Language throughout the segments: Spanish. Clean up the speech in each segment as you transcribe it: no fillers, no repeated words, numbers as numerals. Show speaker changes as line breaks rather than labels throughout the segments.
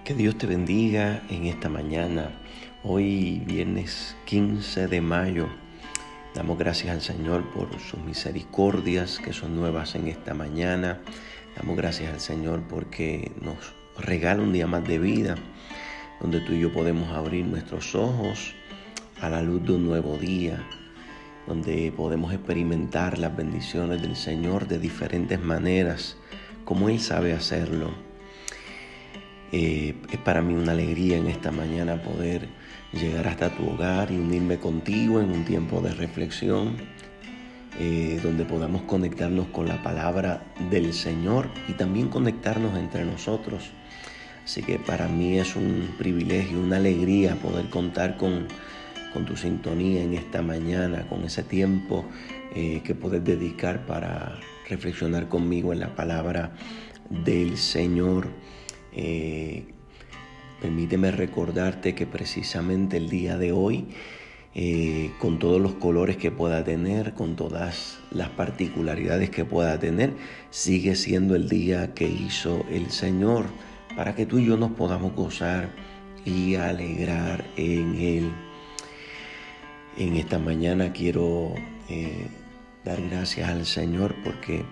Que Dios te bendiga en esta mañana. Hoy viernes 15 de mayo. Damos gracias al Señor por sus misericordias que son nuevas en esta mañana. Damos gracias al Señor porque nos regala un día más de vida, donde tú y yo podemos abrir nuestros ojos a la luz de un nuevo día, donde podemos experimentar las bendiciones del Señor de diferentes maneras, como Él sabe hacerlo. Es para mí una alegría en esta mañana poder llegar hasta tu hogar y unirme contigo en un tiempo de reflexión, donde podamos conectarnos con la palabra del Señor y también conectarnos entre nosotros. Así que para mí es un privilegio, una alegría poder contar con tu sintonía en esta mañana, con ese tiempo que puedes dedicar para reflexionar conmigo en la palabra del Señor. Permíteme recordarte que precisamente el día de hoy, con todos los colores que pueda tener, con todas las particularidades que pueda tener, sigue siendo el día que hizo el Señor para que tú y yo nos podamos gozar y alegrar en Él. En esta mañana quiero dar gracias al Señor porque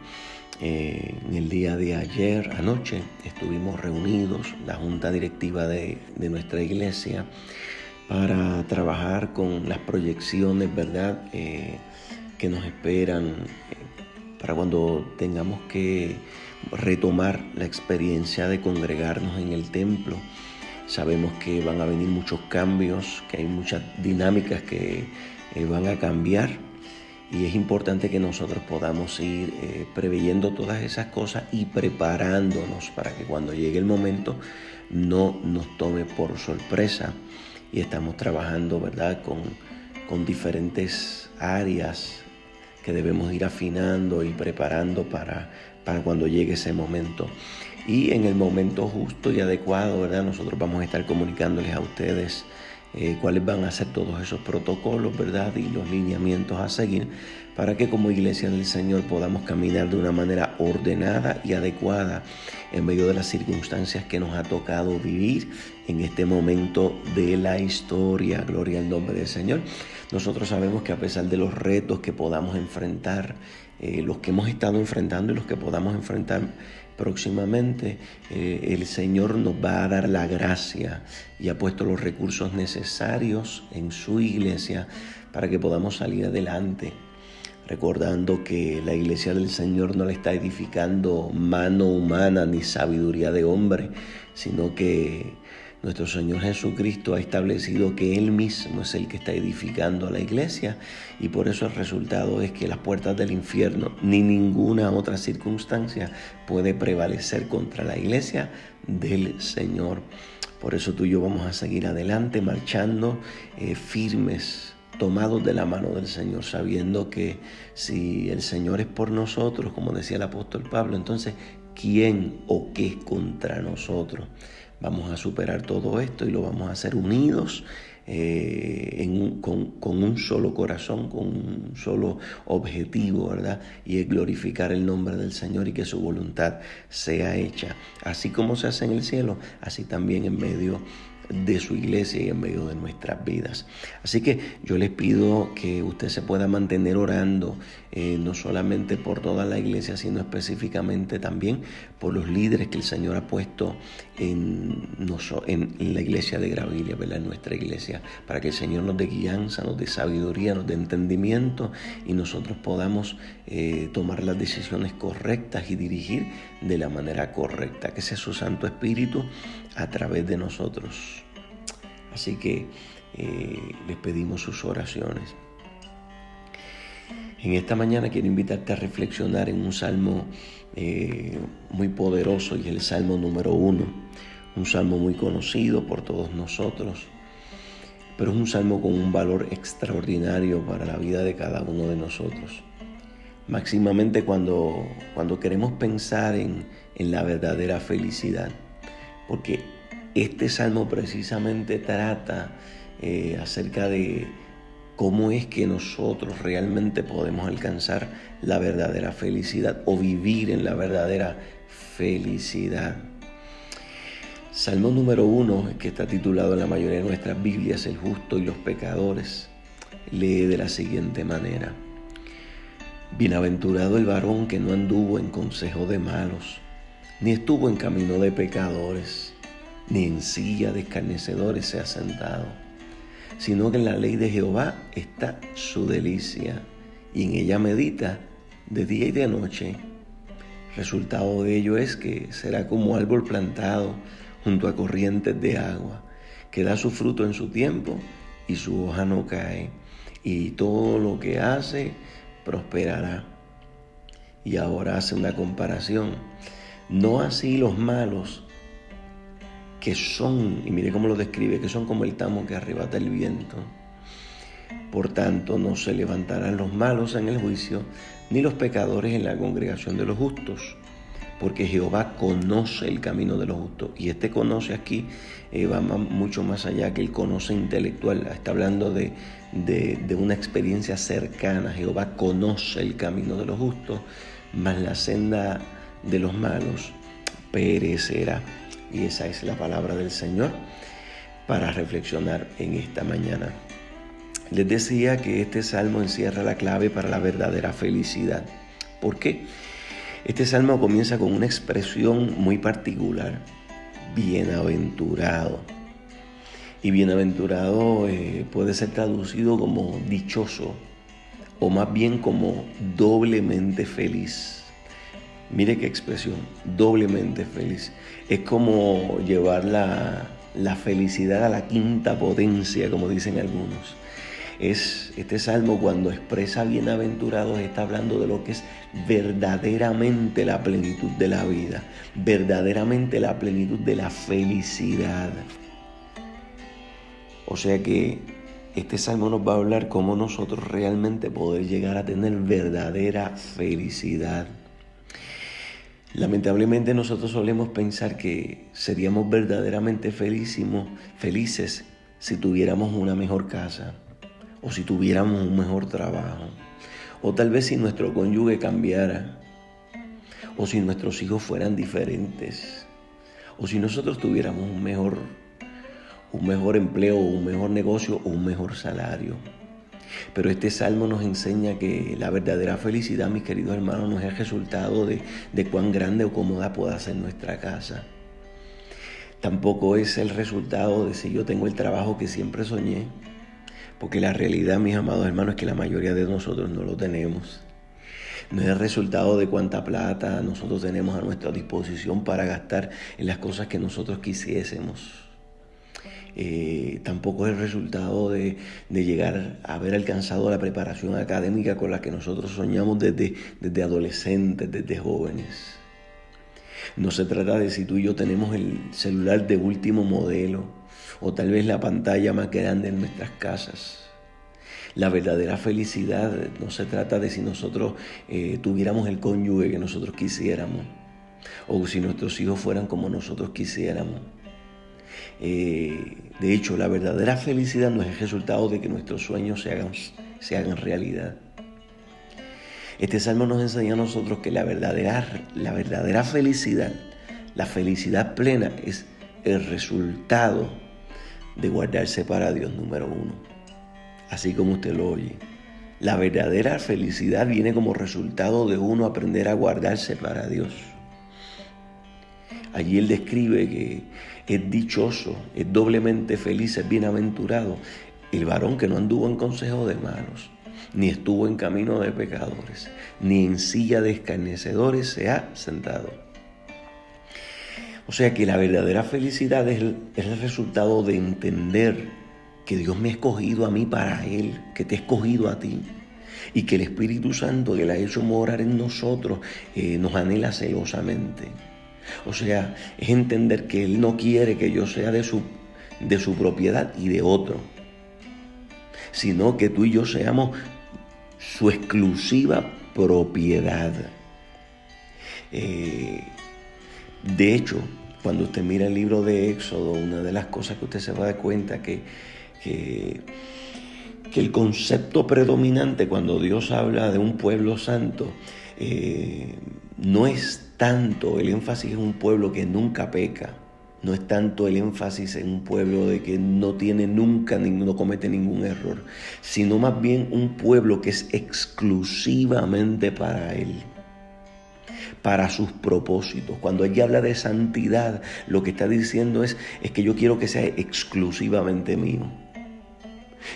en el día de ayer, anoche, estuvimos reunidos, la junta directiva de nuestra iglesia, para trabajar con las proyecciones, ¿verdad?, que nos esperan para cuando tengamos que retomar la experiencia de congregarnos en el templo. Sabemos que van a venir muchos cambios, que hay muchas dinámicas que van a cambiar. Y es importante que nosotros podamos ir preveyendo todas esas cosas y preparándonos para que cuando llegue el momento no nos tome por sorpresa. Y estamos trabajando, ¿verdad?, con diferentes áreas que debemos ir afinando y preparando para cuando llegue ese momento. Y en el momento justo y adecuado, ¿verdad?, nosotros vamos a estar comunicándoles a ustedes cuáles van a ser todos esos protocolos, ¿verdad?, y los lineamientos a seguir para que como iglesia del Señor podamos caminar de una manera ordenada y adecuada en medio de las circunstancias que nos ha tocado vivir en este momento de la historia. Gloria al nombre del Señor. Nosotros sabemos que a pesar de los retos que podamos enfrentar, los que hemos estado enfrentando y los que podamos enfrentar próximamente, el Señor nos va a dar la gracia y ha puesto los recursos necesarios en su iglesia para que podamos salir adelante, recordando que la iglesia del Señor no la está edificando mano humana ni sabiduría de hombre, sino que nuestro Señor Jesucristo ha establecido que Él mismo es el que está edificando a la iglesia, y por eso el resultado es que las puertas del infierno ni ninguna otra circunstancia puede prevalecer contra la iglesia del Señor. Por eso tú y yo vamos a seguir adelante, marchando firmes, tomados de la mano del Señor, sabiendo que si el Señor es por nosotros, como decía el apóstol Pablo, entonces ¿quién o qué contra nosotros? Vamos a superar todo esto y lo vamos a hacer unidos con un solo corazón, con un solo objetivo, ¿verdad? Y es glorificar el nombre del Señor y que su voluntad sea hecha. Así como se hace en el cielo, así también en medio de su iglesia y en medio de nuestras vidas. Así que yo les pido que usted se pueda mantener orando, no solamente por toda la iglesia, sino específicamente también por los líderes que el Señor ha puesto en la iglesia de Gravilia, ¿verdad?, en nuestra iglesia, para que el Señor nos dé guianza, nos dé sabiduría, nos dé entendimiento y nosotros podamos tomar las decisiones correctas y dirigir de la manera correcta, que sea su Santo Espíritu a través de nosotros. Así que les pedimos sus oraciones. En esta mañana quiero invitarte a reflexionar en un salmo muy poderoso, y es el Salmo número 1, un salmo muy conocido por todos nosotros, pero es un salmo con un valor extraordinario para la vida de cada uno de nosotros. Máximamente cuando queremos pensar en la verdadera felicidad, porque este salmo precisamente trata acerca de cómo es que nosotros realmente podemos alcanzar la verdadera felicidad o vivir en la verdadera felicidad. Salmo número 1, que está titulado en la mayoría de nuestras Biblias, El justo y los pecadores, lee de la siguiente manera: Bienaventurado el varón que no anduvo en consejo de malos, ni estuvo en camino de pecadores, ni en silla de escarnecedores se ha sentado, sino que en la ley de Jehová está su delicia, y en ella medita de día y de noche. Resultado de ello es que será como árbol plantado junto a corrientes de agua, que da su fruto en su tiempo y su hoja no cae, y todo lo que hace prosperará. Y ahora hace una comparación. No así los malos, que son, y mire cómo lo describe, que son como el tamo que arrebata el viento. Por tanto, no se levantarán los malos en el juicio, ni los pecadores en la congregación de los justos, porque Jehová conoce el camino de los justos. Y este conoce aquí va mucho más allá que el conoce intelectual. Está hablando de una experiencia cercana. Jehová conoce el camino de los justos, mas la senda de los malos perecerá. Y esa es la palabra del Señor para reflexionar en esta mañana. Les decía que este salmo encierra la clave para la verdadera felicidad. ¿Por qué? Este salmo comienza con una expresión muy particular: bienaventurado. Y bienaventurado puede ser traducido como dichoso, o más bien como doblemente feliz. Mire qué expresión, doblemente feliz. Es como llevar la felicidad a la quinta potencia, como dicen algunos. Este salmo, cuando expresa bienaventurados, está hablando de lo que es verdaderamente la plenitud de la vida, verdaderamente la plenitud de la felicidad. O sea que este salmo nos va a hablar cómo nosotros realmente poder llegar a tener verdadera felicidad. Lamentablemente nosotros solemos pensar que seríamos verdaderamente felices si tuviéramos una mejor casa, o si tuviéramos un mejor trabajo, o tal vez si nuestro cónyuge cambiara, o si nuestros hijos fueran diferentes, o si nosotros tuviéramos un mejor empleo, un mejor negocio o un mejor salario. Pero este salmo nos enseña que la verdadera felicidad, mis queridos hermanos, no es el resultado de cuán grande o cómoda pueda ser nuestra casa. Tampoco es el resultado de si yo tengo el trabajo que siempre soñé, porque la realidad, mis amados hermanos, es que la mayoría de nosotros no lo tenemos. No es el resultado de cuánta plata nosotros tenemos a nuestra disposición para gastar en las cosas que nosotros quisiésemos. Tampoco es el resultado de llegar a haber alcanzado la preparación académica con la que nosotros soñamos desde adolescentes, desde jóvenes. No se trata de si tú y yo tenemos el celular de último modelo, o tal vez la pantalla más grande en nuestras casas. La verdadera felicidad no se trata de si nosotros tuviéramos el cónyuge que nosotros quisiéramos, o si nuestros hijos fueran como nosotros quisiéramos. De hecho, la verdadera felicidad no es el resultado de que nuestros sueños se hagan realidad. Este salmo nos enseña a nosotros que la verdadera felicidad, la felicidad plena, es el resultado de guardarse para Dios, número 1. Así como usted lo oye. La verdadera felicidad viene como resultado de uno aprender a guardarse para Dios. Allí él describe que es dichoso, es doblemente feliz, es bienaventurado el varón que no anduvo en consejo de malos, ni estuvo en camino de pecadores, ni en silla de escarnecedores se ha sentado. O sea que la verdadera felicidad es el resultado de entender que Dios me ha escogido a mí para Él, que te ha escogido a ti, y que el Espíritu Santo que le ha hecho morar en nosotros nos anhela celosamente. O sea, es entender que Él no quiere que yo sea de su propiedad y de otro, sino que tú y yo seamos su exclusiva propiedad. De hecho, cuando usted mira el libro de Éxodo, una de las cosas que usted se va a dar cuenta que el concepto predominante cuando Dios habla de un pueblo santo no es tanto el énfasis en un pueblo que nunca peca. No es tanto el énfasis en un pueblo de que no tiene nunca, no comete ningún error, sino más bien un pueblo que es exclusivamente para Él, para sus propósitos. Cuando ella habla de santidad, lo que está diciendo es que yo quiero que sea exclusivamente mío.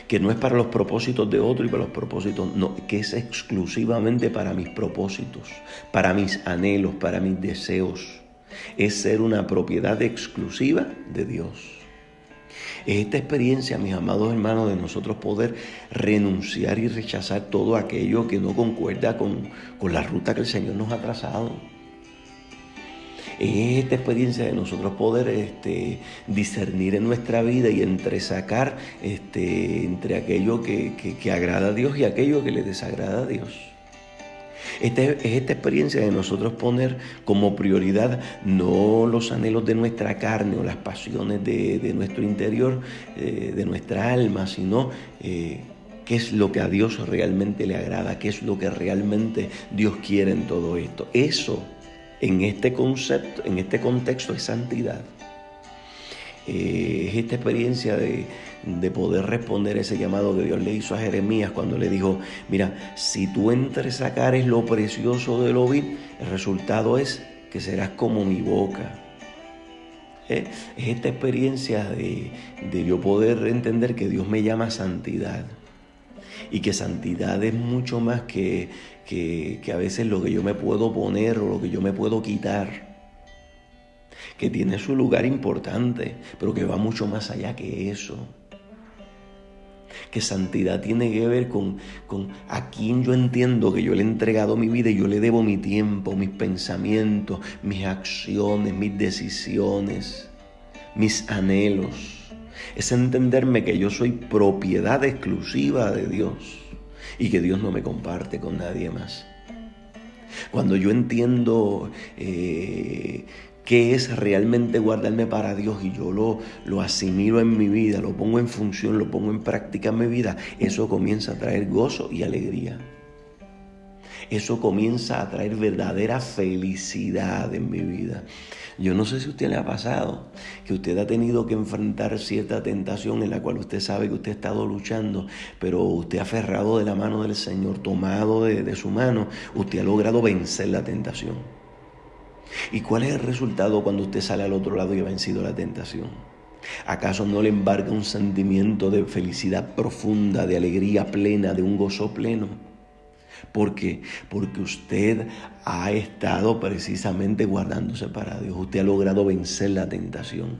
Que no es para los propósitos de otro y para los propósitos, no, que es exclusivamente para mis propósitos, para mis anhelos, para mis deseos. Es ser una propiedad exclusiva de Dios. Es esta experiencia, mis amados hermanos, de nosotros poder renunciar y rechazar todo aquello que no concuerda con la ruta que el Señor nos ha trazado. Es esta experiencia de nosotros poder discernir en nuestra vida y entresacar entre aquello que agrada a Dios y aquello que le desagrada a Dios. Es esta experiencia de nosotros poner como prioridad no los anhelos de nuestra carne o las pasiones de nuestro interior, de nuestra alma, sino qué es lo que a Dios realmente le agrada, qué es lo que realmente Dios quiere en todo esto. Eso, en este concepto, en este contexto, es santidad. Es esta experiencia de poder responder ese llamado que Dios le hizo a Jeremías cuando le dijo: mira, si tú entresacares lo precioso de lo vil, el resultado es que serás como mi boca. Es esta experiencia de yo poder entender que Dios me llama a santidad y que santidad es mucho más que a veces lo que yo me puedo poner o lo que yo me puedo quitar, que tiene su lugar importante, pero que va mucho más allá que eso. Que santidad tiene que ver con a quién yo entiendo que yo le he entregado mi vida y yo le debo mi tiempo, mis pensamientos, mis acciones, mis decisiones, mis anhelos. Es entenderme que yo soy propiedad exclusiva de Dios y que Dios no me comparte con nadie más. Cuando yo entiendo qué es realmente guardarme para Dios y yo lo asimilo en mi vida, lo pongo en función, lo pongo en práctica en mi vida, eso comienza a traer gozo y alegría. Eso comienza a traer verdadera felicidad en mi vida. Yo no sé si a usted le ha pasado que usted ha tenido que enfrentar cierta tentación en la cual usted sabe que usted ha estado luchando, pero usted aferrado de la mano del Señor, tomado de su mano, usted ha logrado vencer la tentación. ¿Y cuál es el resultado cuando usted sale al otro lado y ha vencido la tentación? ¿Acaso no le embarga un sentimiento de felicidad profunda, de alegría plena, de un gozo pleno? ¿Por qué? Porque usted ha estado precisamente guardándose para Dios. Usted ha logrado vencer la tentación.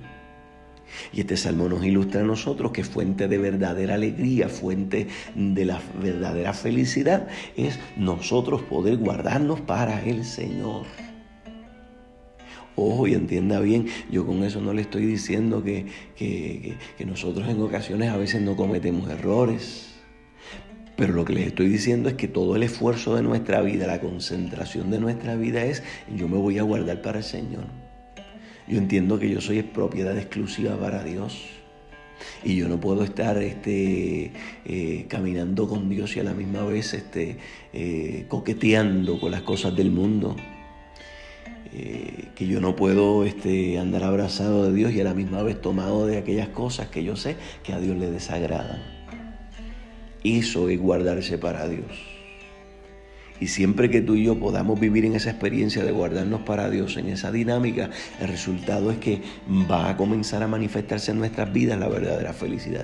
Y este salmo nos ilustra a nosotros que fuente de verdadera alegría, fuente de la verdadera felicidad, es nosotros poder guardarnos para el Señor. Ojo, y entienda bien, yo con eso no le estoy diciendo que nosotros en ocasiones a veces no cometemos errores. Pero lo que les estoy diciendo es que todo el esfuerzo de nuestra vida, la concentración de nuestra vida es: yo me voy a guardar para el Señor. Yo entiendo que yo soy propiedad exclusiva para Dios. Y yo no puedo estar caminando con Dios y a la misma vez coqueteando con las cosas del mundo. Que yo no puedo andar abrazado de Dios y a la misma vez tomado de aquellas cosas que yo sé que a Dios le desagradan. Eso es guardarse para Dios. Y siempre que tú y yo podamos vivir en esa experiencia de guardarnos para Dios, en esa dinámica, el resultado es que va a comenzar a manifestarse en nuestras vidas la verdadera felicidad.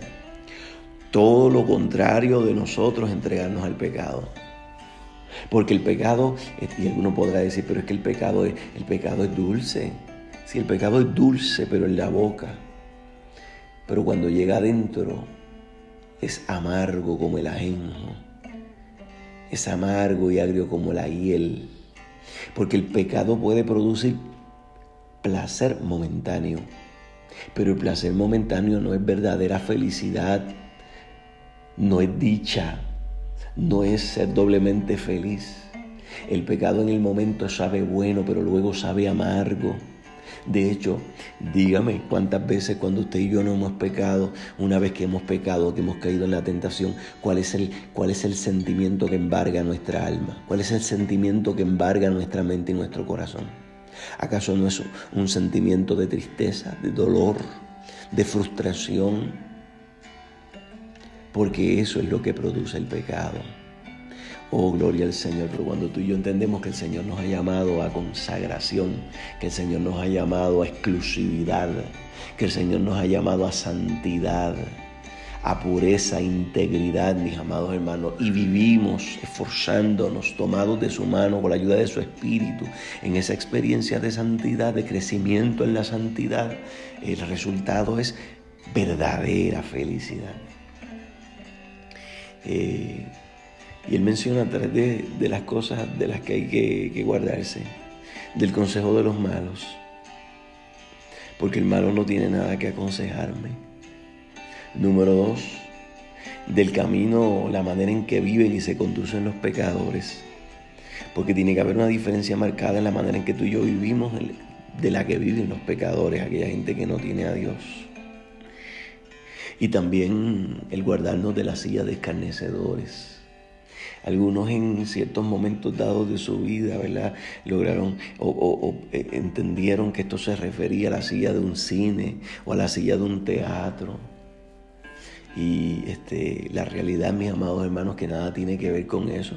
Todo lo contrario de nosotros entregarnos al pecado. Porque el pecado, y alguno podrá decir, pero es que el pecado es dulce. Sí, el pecado es dulce, pero en la boca. Pero cuando llega adentro, es amargo como el ajenjo. Es amargo y agrio como la hiel. Porque el pecado puede producir placer momentáneo. Pero el placer momentáneo no es verdadera felicidad. No es dicha. No es ser doblemente feliz. El pecado en el momento sabe bueno, pero luego sabe amargo. De hecho, dígame cuántas veces cuando usted y yo no hemos pecado, una vez que hemos pecado, que hemos caído en la tentación, ¿cuál es el sentimiento que embarga nuestra alma? ¿Cuál es el sentimiento que embarga nuestra mente y nuestro corazón? ¿Acaso no es un sentimiento de tristeza, de dolor, de frustración? Porque eso es lo que produce el pecado. Oh, gloria al Señor. Pero cuando tú y yo entendemos que el Señor nos ha llamado a consagración, que el Señor nos ha llamado a exclusividad, que el Señor nos ha llamado a santidad, a pureza, integridad, mis amados hermanos, y vivimos esforzándonos, tomados de su mano, con la ayuda de su Espíritu, en esa experiencia de santidad, de crecimiento en la santidad, el resultado es verdadera felicidad. Y él menciona tres de las cosas de las que hay que guardarse, del consejo de los malos, porque el malo no tiene nada que aconsejarme. Número 2, del camino, la manera en que viven y se conducen los pecadores, porque tiene que haber una diferencia marcada en la manera en que tú y yo vivimos de la que viven los pecadores, aquella gente que no tiene a Dios. Y también el guardarnos de la silla de escarnecedores. Algunos en ciertos momentos dados de su vida, ¿verdad?, lograron o entendieron que esto se refería a la silla de un cine o a la silla de un teatro. Y la realidad, mis amados hermanos, que nada tiene que ver con eso.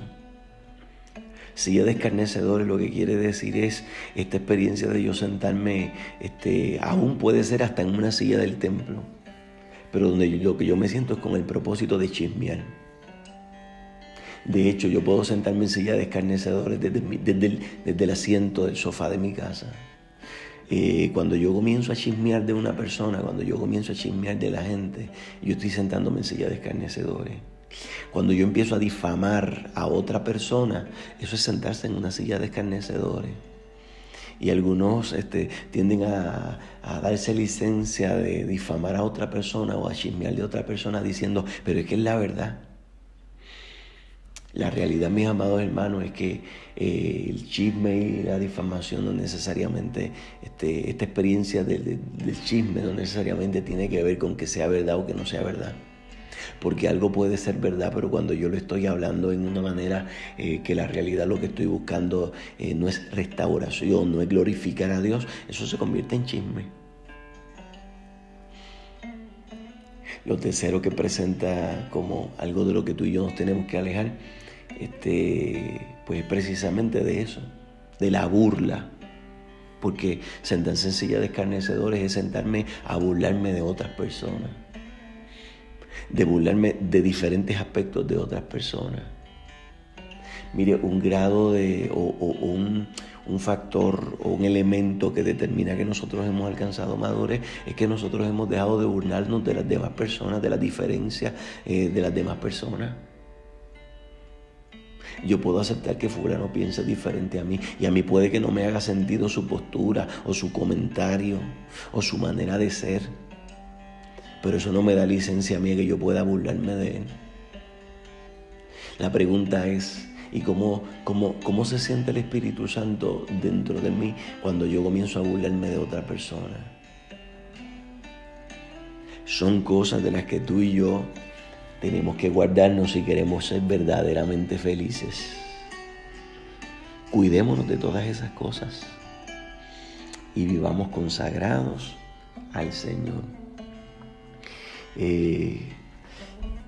Silla de escarnecedores lo que quiere decir es esta experiencia de yo sentarme, aún puede ser hasta en una silla del templo, pero donde lo que yo me siento es con el propósito de chismear. De hecho, yo puedo sentarme en silla de escarnecedores desde el asiento del sofá de mi casa. Cuando yo comienzo a chismear de una persona, cuando yo comienzo a chismear de la gente, yo estoy sentándome en silla de escarnecedores. Cuando yo empiezo a difamar a otra persona, eso es sentarse en una silla de escarnecedores. Y algunos tienden a darse licencia de difamar a otra persona o a chismear de otra persona diciendo, pero es que es la verdad. La realidad, mis amados hermanos, es que el chisme y la difamación no necesariamente, esta experiencia del chisme no necesariamente tiene que ver con que sea verdad o que no sea verdad. Porque algo puede ser verdad, pero cuando yo lo estoy hablando en una manera que la realidad lo que estoy buscando no es restauración, no es glorificar a Dios, eso se convierte en chisme. Lo tercero que presenta como algo de lo que tú y yo nos tenemos que alejar, pues precisamente de eso, de la burla. Porque sentarse en silla de escarnecedores es sentarme a burlarme de otras personas, de burlarme de diferentes aspectos de otras personas. Mire, un grado un factor o un elemento que determina que nosotros hemos alcanzado madurez es que nosotros hemos dejado de burlarnos de las demás personas, de las diferencias de las demás personas. Yo puedo aceptar que fulano piense diferente a mí y a mí puede que no me haga sentido su postura o su comentario o su manera de ser, pero eso no me da licencia a mí que yo pueda burlarme de él. La pregunta es, ¿y cómo se siente el Espíritu Santo dentro de mí cuando yo comienzo a burlarme de otra persona? Son cosas de las que tú y yo tenemos que guardarnos si queremos ser verdaderamente felices. Cuidémonos de todas esas cosas y vivamos consagrados al Señor.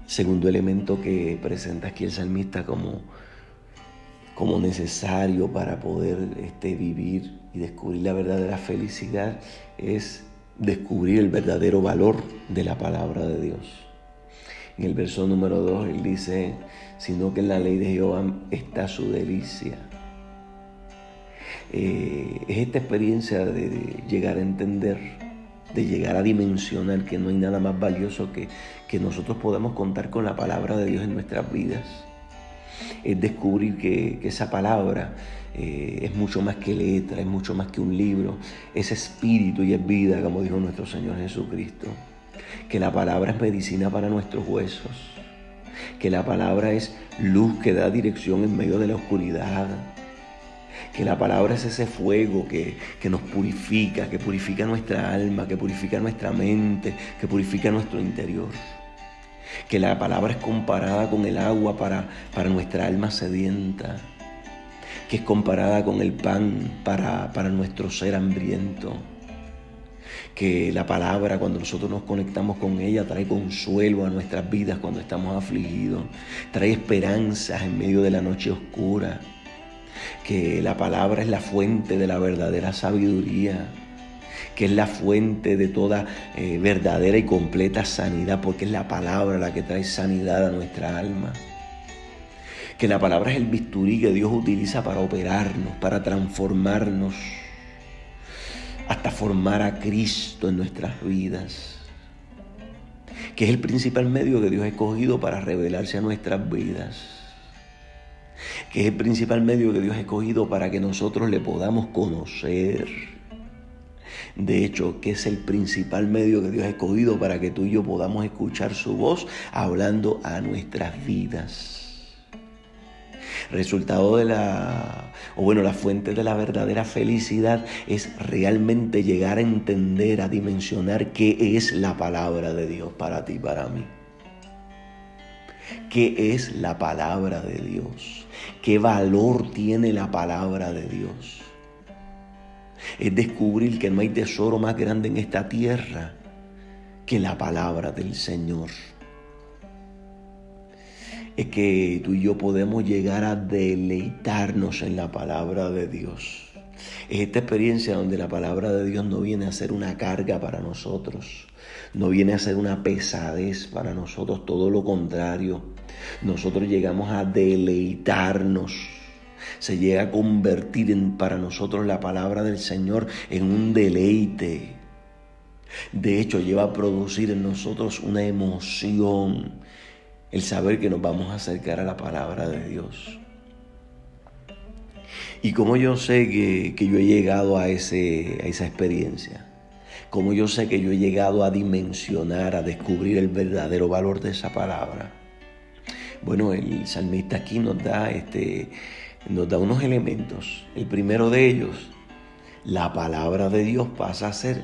Segundo elemento que presenta aquí el salmista como necesario para poder vivir y descubrir la verdadera felicidad es descubrir el verdadero valor de la palabra de Dios. En el verso número 2 él dice, sino que en la ley de Jehová está su delicia. Es esta experiencia de llegar a entender, de llegar a dimensionar que no hay nada más valioso que nosotros podamos contar con la palabra de Dios en nuestras vidas. Es descubrir que esa palabra es mucho más que letra, es mucho más que un libro, es espíritu y es vida, como dijo nuestro Señor Jesucristo. Que la palabra es medicina para nuestros huesos, que la palabra es luz que da dirección en medio de la oscuridad, que la palabra es ese fuego que nos purifica, que purifica nuestra alma, que purifica nuestra mente, que purifica nuestro interior. Que la palabra es comparada con el agua para nuestra alma sedienta. que es comparada con el pan para nuestro ser hambriento. Que la palabra, cuando nosotros nos conectamos con ella, trae consuelo a nuestras vidas cuando estamos afligidos, trae esperanzas en medio de la noche oscura. Que la palabra es la fuente de la verdadera sabiduría, que es la fuente de toda verdadera y completa sanidad, porque es la palabra la que trae sanidad a nuestra alma. Que la palabra es el bisturí que Dios utiliza para operarnos, para transformarnos, hasta formar a Cristo en nuestras vidas. Que es el principal medio que Dios ha escogido para revelarse a nuestras vidas. Que es el principal medio que Dios ha escogido para que nosotros le podamos conocer. De hecho, que es el principal medio que Dios ha escogido para que tú y yo podamos escuchar su voz hablando a nuestras vidas. Resultado de la fuente de la verdadera felicidad es realmente llegar a entender, a dimensionar qué es la palabra de Dios para ti y para mí. ¿Qué es la palabra de Dios? ¿Qué valor tiene la palabra de Dios? Es descubrir que no hay tesoro más grande en esta tierra que la palabra del Señor. Es que tú y yo podemos llegar a deleitarnos en la palabra de Dios. Es esta experiencia donde la palabra de Dios no viene a ser una carga para nosotros, no viene a ser una pesadez para nosotros, todo lo contrario. Nosotros llegamos a deleitarnos. Se llega a convertir para nosotros la palabra del Señor en un deleite. De hecho, lleva a producir en nosotros una emoción, el saber que nos vamos a acercar a la palabra de Dios. Y como yo sé que yo he llegado a esa experiencia, como yo sé que yo he llegado a dimensionar, a descubrir el verdadero valor de esa palabra. Bueno, el salmista aquí nos da unos elementos. El primero de ellos, la palabra de Dios pasa a ser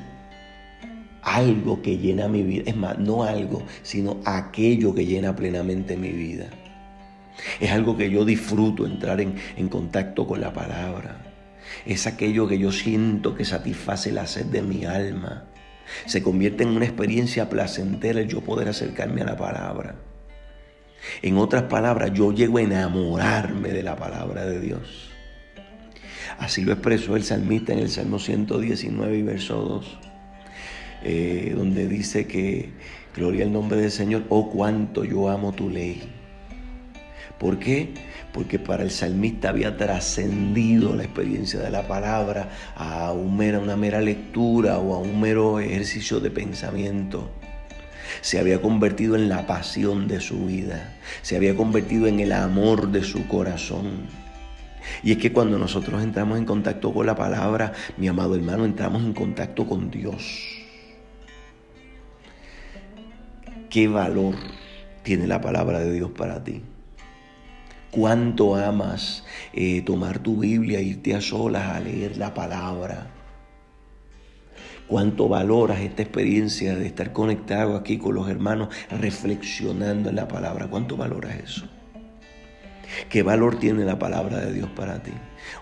algo que llena mi vida. Es más, no algo, sino aquello que llena plenamente mi vida. Es algo que yo disfruto, entrar en contacto con la palabra. Es aquello que yo siento que satisface la sed de mi alma. Se convierte en una experiencia placentera el yo poder acercarme a la palabra. En otras palabras, yo llego a enamorarme de la palabra de Dios. Así lo expresó el salmista en el Salmo 119 y verso 2. Donde dice que gloria al nombre del Señor, oh cuánto yo amo tu ley. ¿Por qué? Porque para el salmista había trascendido la experiencia de la palabra a una mera lectura o a un mero ejercicio de pensamiento. Se había convertido en la pasión de su vida, se había convertido en el amor de su corazón. Y es que cuando nosotros entramos en contacto con la palabra, mi amado hermano, entramos en contacto con Dios. ¿Qué valor tiene la palabra de Dios para ti? ¿Cuánto amas tomar tu Biblia, irte a solas a leer la palabra? ¿Cuánto valoras esta experiencia de estar conectado aquí con los hermanos, reflexionando en la palabra? ¿Cuánto valoras eso? ¿Qué valor tiene la palabra de Dios para ti?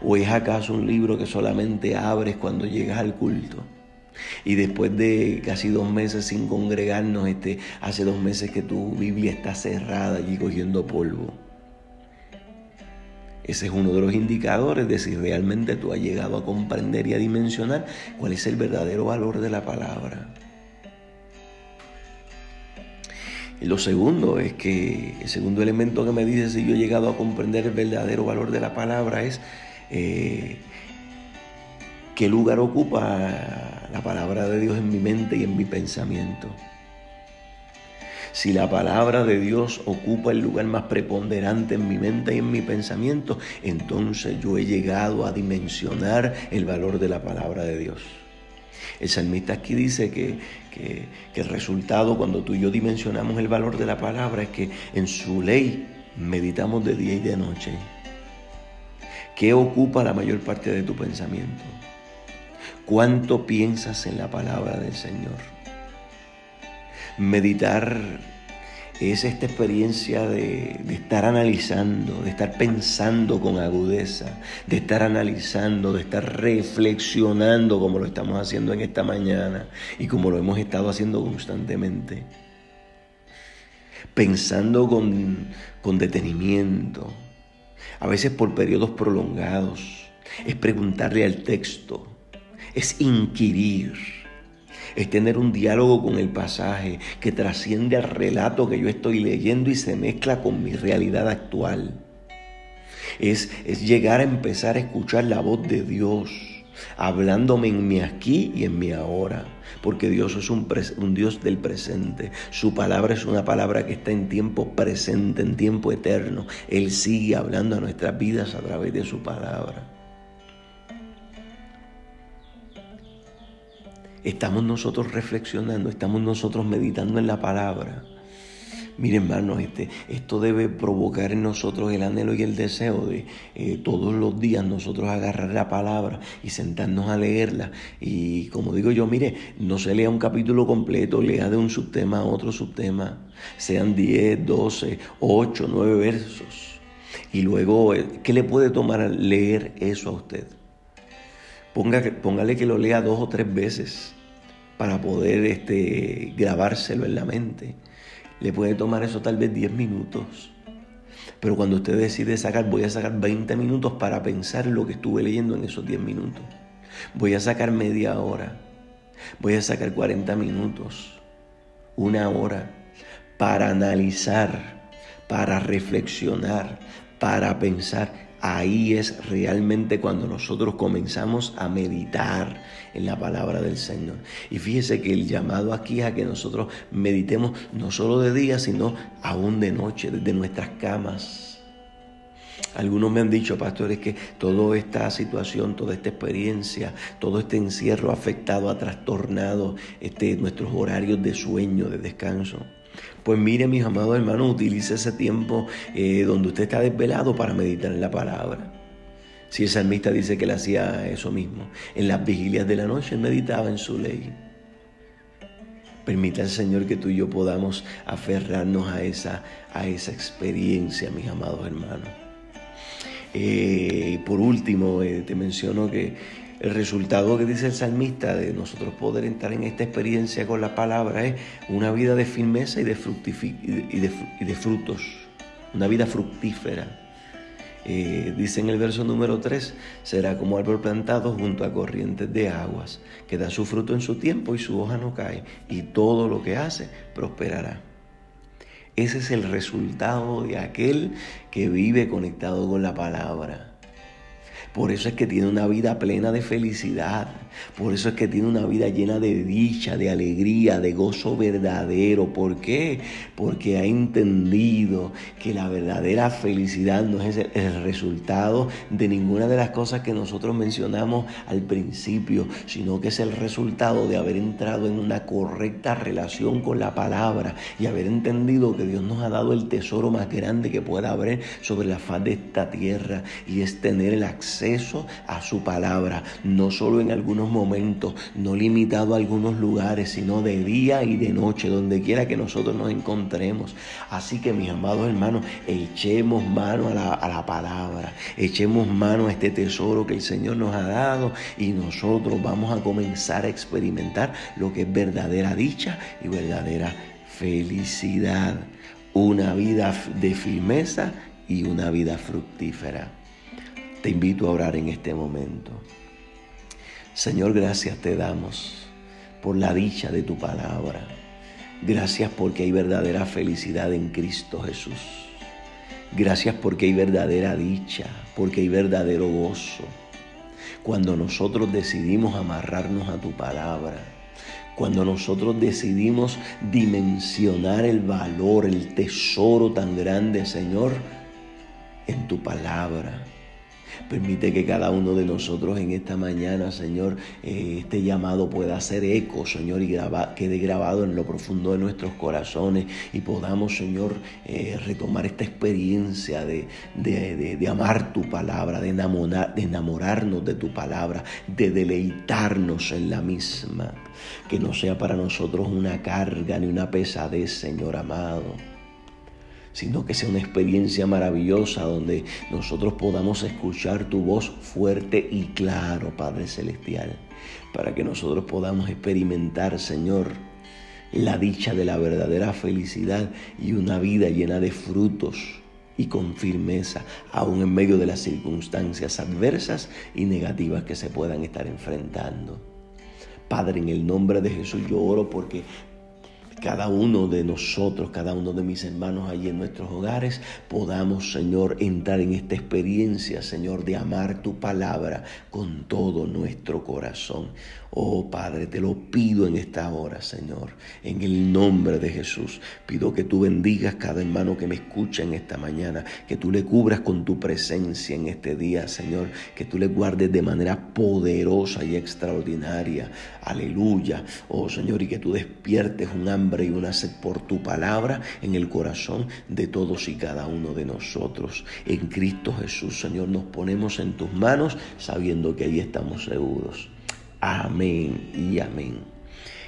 ¿O es acaso un libro que solamente abres cuando llegas al culto? Y después de casi 2 meses sin congregarnos, hace 2 meses que tu Biblia está cerrada allí cogiendo polvo. Ese es uno de los indicadores de si realmente tú has llegado a comprender y a dimensionar cuál es el verdadero valor de la palabra. Y lo segundo es que el segundo elemento que me dice si yo he llegado a comprender el verdadero valor de la palabra es qué lugar ocupa la palabra de Dios en mi mente y en mi pensamiento. Si la palabra de Dios ocupa el lugar más preponderante en mi mente y en mi pensamiento, entonces yo he llegado a dimensionar el valor de la palabra de Dios. El salmista aquí dice que el resultado cuando tú y yo dimensionamos el valor de la palabra es que en su ley meditamos de día y de noche. ¿Qué ocupa la mayor parte de tu pensamiento? ¿Cuánto piensas en la palabra del Señor? Meditar es esta experiencia de estar analizando, de estar pensando con agudeza, de estar analizando, de estar reflexionando como lo estamos haciendo en esta mañana y como lo hemos estado haciendo constantemente. Pensando con detenimiento, a veces por periodos prolongados. Es preguntarle al texto, es inquirir, es tener un diálogo con el pasaje que trasciende al relato que yo estoy leyendo y se mezcla con mi realidad actual. Es llegar a empezar a escuchar la voz de Dios, hablándome en mi aquí y en mi ahora, porque Dios es un Dios del presente. Su palabra es una palabra que está en tiempo presente, en tiempo eterno. Él sigue hablando a nuestras vidas a través de su palabra. Estamos nosotros reflexionando, estamos nosotros meditando en la palabra. Miren, hermanos, esto debe provocar en nosotros el anhelo y el deseo de todos los días nosotros agarrar la palabra y sentarnos a leerla. Y como digo yo, mire, no se lea un capítulo completo, lea de un subtema a otro subtema, sean 10, 12, 8, 9 versos. Y luego, ¿qué le puede tomar a leer eso a usted? Póngale que lo lea 2 o 3 veces para poder grabárselo en la mente. Le puede tomar eso tal vez 10 minutos. Pero cuando usted decide voy a sacar 20 minutos para pensar en lo que estuve leyendo en esos 10 minutos. Voy a sacar media hora. Voy a sacar 40 minutos. 1 hora para analizar, para reflexionar, para pensar. Ahí es realmente cuando nosotros comenzamos a meditar en la palabra del Señor. Y fíjese que el llamado aquí es a que nosotros meditemos no solo de día, sino aún de noche, desde nuestras camas. Algunos me han dicho, pastores, que toda esta situación, toda esta experiencia, todo este encierro ha afectado, ha trastornado nuestros horarios de sueño, de descanso. Pues mire, mis amados hermanos, utilice ese tiempo donde usted está desvelado para meditar en la palabra. Si el salmista dice que él hacía eso mismo, en las vigilias de la noche él meditaba en su ley. Permita al Señor que tú y yo podamos aferrarnos a esa experiencia, mis amados hermanos. Por último, te menciono que el resultado que dice el salmista de nosotros poder entrar en esta experiencia con la palabra es una vida de firmeza y de frutos, una vida fructífera. Dice en el verso número 3, será como árbol plantado junto a corrientes de aguas, que da su fruto en su tiempo y su hoja no cae, y todo lo que hace prosperará. Ese es el resultado de aquel que vive conectado con la palabra. Por eso es que tiene una vida plena de felicidad. Por eso es que tiene una vida llena de dicha, de alegría, de gozo verdadero. ¿Por qué? Porque ha entendido que la verdadera felicidad no es el resultado de ninguna de las cosas que nosotros mencionamos al principio, sino que es el resultado de haber entrado en una correcta relación con la palabra y haber entendido que Dios nos ha dado el tesoro más grande que pueda haber sobre la faz de esta tierra, y es tener el acceso a su palabra, no solo en algunos momentos, no limitado a algunos lugares, sino de día y de noche, donde quiera que nosotros nos encontremos. Así que, mis amados hermanos, echemos mano a la palabra, echemos mano a este tesoro que el Señor nos ha dado, y nosotros vamos a comenzar a experimentar lo que es verdadera dicha y verdadera felicidad, una vida de firmeza y una vida fructífera. Te invito a orar en este momento. Señor, gracias te damos por la dicha de tu palabra. Gracias porque hay verdadera felicidad en Cristo Jesús. Gracias porque hay verdadera dicha, porque hay verdadero gozo. Cuando nosotros decidimos amarrarnos a tu palabra, cuando nosotros decidimos dimensionar el valor, el tesoro tan grande, Señor, en tu palabra. Permite que cada uno de nosotros en esta mañana, Señor, este llamado pueda hacer eco, Señor, y quede grabado en lo profundo de nuestros corazones, y podamos, Señor, retomar esta experiencia de amar tu palabra, de enamorarnos de tu palabra, de deleitarnos en la misma. Que no sea para nosotros una carga ni una pesadez, Señor amado. sino que sea una experiencia maravillosa donde nosotros podamos escuchar tu voz fuerte y claro, Padre Celestial, para que nosotros podamos experimentar, Señor, la dicha de la verdadera felicidad y una vida llena de frutos y con firmeza, aún en medio de las circunstancias adversas y negativas que se puedan estar enfrentando. Padre, en el nombre de Jesús yo oro porque cada uno de nosotros, cada uno de mis hermanos allí en nuestros hogares, podamos, Señor, entrar en esta experiencia, Señor, de amar tu palabra con todo nuestro corazón. Oh Padre, te lo pido en esta hora, Señor, en el nombre de Jesús. Pido que tú bendigas cada hermano que me escucha en esta mañana, que tú le cubras con tu presencia en este día, Señor, que tú le guardes de manera poderosa y extraordinaria. Aleluya. Oh Señor, y que tú despiertes un hambre y una sed por tu palabra en el corazón de todos y cada uno de nosotros. En Cristo Jesús, Señor, nos ponemos en tus manos sabiendo que ahí estamos seguros. Amén y amén.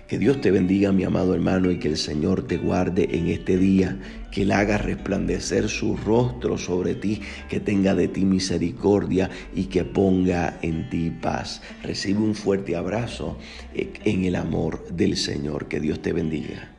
Que Dios te bendiga, mi amado hermano, y que el Señor te guarde en este día, que Él haga resplandecer su rostro sobre ti, que tenga de ti misericordia y que ponga en ti paz. Recibe un fuerte abrazo en el amor del Señor. Que Dios te bendiga.